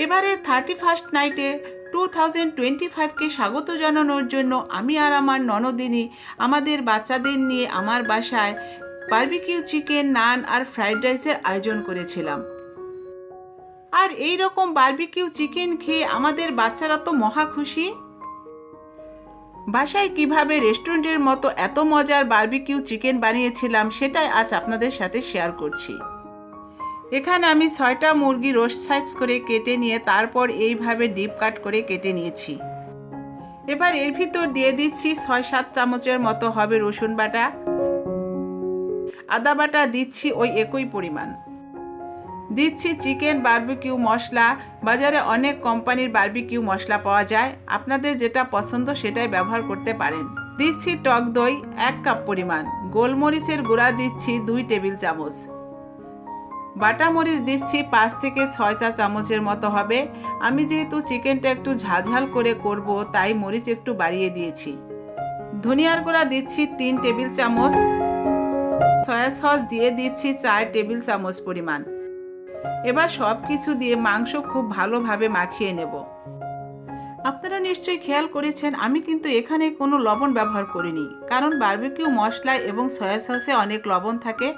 এবারে 31st নাইটে 2025কে স্বাগত জানানোর জন্য আমি আর আমার ননদিনী আমাদের বাচ্চাদের নিয়ে আমার বাসায় বারবিকিউ চিকেন, নান আর ফ্রাইড রাইসের আয়োজন করেছিলাম। আর এই রকম বারবিকিউ চিকেন খেয়ে আমাদের বাচ্চারা তো মহা খুশি। বাসায় কিভাবে রেস্টুরেন্টের মতো এত মজার বারবিকিউ চিকেন বানিয়েছিলাম সেটাই আজ আপনাদের সাথে শেয়ার করছি। এখানে আমি 6টা মুরগি রোস্ট সাইজ করে কেটে নিয়ে তারপর এইভাবে ডিপ কাট করে কেটে নিয়েছি। এবার এর ভিতর দিয়ে দিচ্ছি 6-7 চামচের মতো হবে রসুন বাটা, আদা বাটা দিচ্ছি ওই একই পরিমাণ, দিচ্ছি চিকেন বারবিকিউ মশলা। বাজারে অনেক কোম্পানির বারবিকিউ মশলা পাওয়া যায়, আপনাদের যেটা পছন্দ সেটাই ব্যবহার করতে পারেন। দিচ্ছি টক দই 1 কাপ পরিমাণ, গোলমরিচের গুঁড়া দিচ্ছি 2 টেবিল চামচ, বাটা মরিচ দিচ্ছি 5 থেকে 6 চা চামচের মতো হবে। আমি যেহেতু চিকেনটা একটু ঝালঝাল করে করব তাই মরিচ একটু বাড়িয়ে দিয়েছি। ধনিয়ার গুঁড়া দিচ্ছি 3 টেবিল চামচ, সয়া সস দিয়ে দিচ্ছি 4 টেবিল চামচ পরিমাণ। এবার সব কিছু দিয়ে মাংস খুব ভালোভাবে মাখিয়ে নেব। আপনারা নিশ্চয়ই খেয়াল করেছেন আমি কিন্তু এখানে কোনো লবণ ব্যবহার করিনি, কারণ বারবিকিউ মশলা এবং সয়া সসে অনেক লবণ থাকে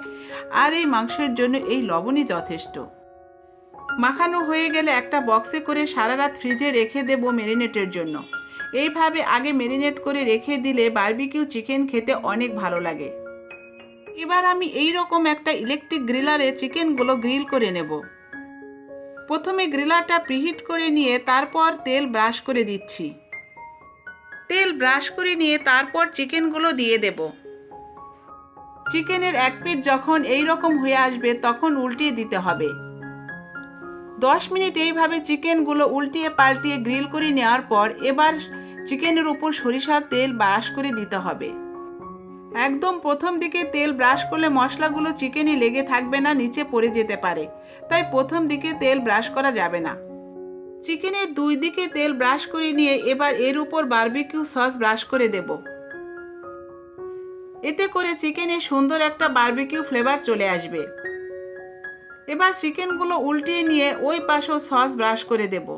আর এই মাংসের জন্য এই লবণই যথেষ্ট। মাখানো হয়ে গেলে একটা বক্সে করে সারা রাত ফ্রিজে রেখে দেব ম্যারিনেটের জন্য। এইভাবে আগে ম্যারিনেট করে রেখে দিলে বারবিকিউ চিকেন খেতে অনেক ভালো লাগে। এবার আমি এই রকম একটা ইলেকট্রিক গ্রিলারে চিকেনগুলো গ্রিল করে নেব। প্রথমে গ্রিলারটা প্রিহিট করে নিয়ে তারপর তেল ব্রাশ করে দিচ্ছি। তেল ব্রাশ করে নিয়ে তারপর চিকেনগুলো দিয়ে দেব। চিকেনের এক পিঠ যখন এই রকম হয়ে আসবে তখন উল্টিয়ে দিতে হবে। 10 মিনিট এইভাবে চিকেনগুলো উল্টিয়ে পাল্টিয়ে গ্রিল করে নেওয়ার পর এবার চিকেনের উপর সরিষার তেল ব্রাশ করে দিতে হবে। একদম প্রথম দিকে তেল ব্রাশ করলে মশলাগুলো চিকেনে লেগে থাকবে না, নিচে পড়ে যেতে পারে, তাই প্রথম দিকে তেল ব্রাশ করা যাবে না। চিকেনের 2 দিকে তেল ব্রাশ করে নিয়ে এবার এর উপর বারবিকিউ সস ব্রাশ করে দেব। এতে করে চিকেনে সুন্দর একটা বারবিকিউ ফ্লেভার চলে আসবে। এবার চিকেনগুলো উল্টিয়ে নিয়ে ওই পাশেও সস ব্রাশ করে দেব।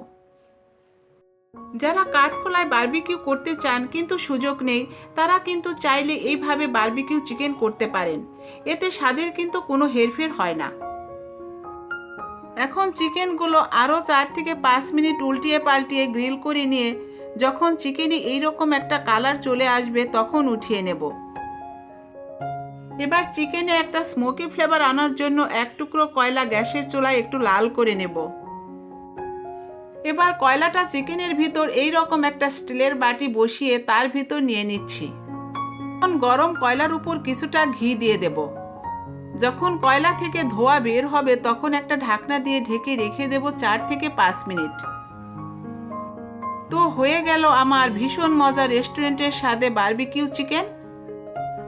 যারা কাঠখোলায় বারবিকিউ করতে চান কিন্তু সুযোগ নেই, তারা কিন্তু চাইলে এইভাবে বারবিকিউ চিকেন করতে পারেন, এতে স্বাদের কিন্তু কোনো হেরফের হয় না। এখন চিকেনগুলো আরও 4 থেকে 5 মিনিট উল্টিয়ে পাল্টিয়ে গ্রিল করে নিয়ে যখন চিকেনে এইরকম একটা কালার চলে আসবে তখন উঠিয়ে নেব। এবার চিকেনে একটা স্মোকি ফ্লেভার আনার জন্য 1 টুকরো কয়লা গ্যাসের চুলায় একটু লাল করে নেব। এবার কয়লাটা চিকেনের ভিতর এই রকম একটা স্টিলের বাটি বসিয়ে তার ভিতর নিয়ে নিচ্ছি। এখন গরম কয়লার উপর কিছুটা ঘি দিয়ে দেব। যখন কয়লা থেকে ধোঁয়া বের হবে তখন একটা ঢাকনা দিয়ে ঢেকে রেখে দেব 4 থেকে 5 মিনিট। তো হয়ে গেল আমার ভীষণ মজার রেস্টুরেন্টের স্বাদে বারবিকিউ চিকেন।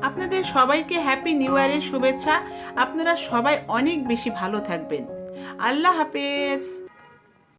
আপনাদের সবাইকে হ্যাপি নিউ ইয়ারের শুভেচ্ছা। আপনারা সবাই অনেক বেশি ভালো থাকবেন। আল্লাহ হাফেজ।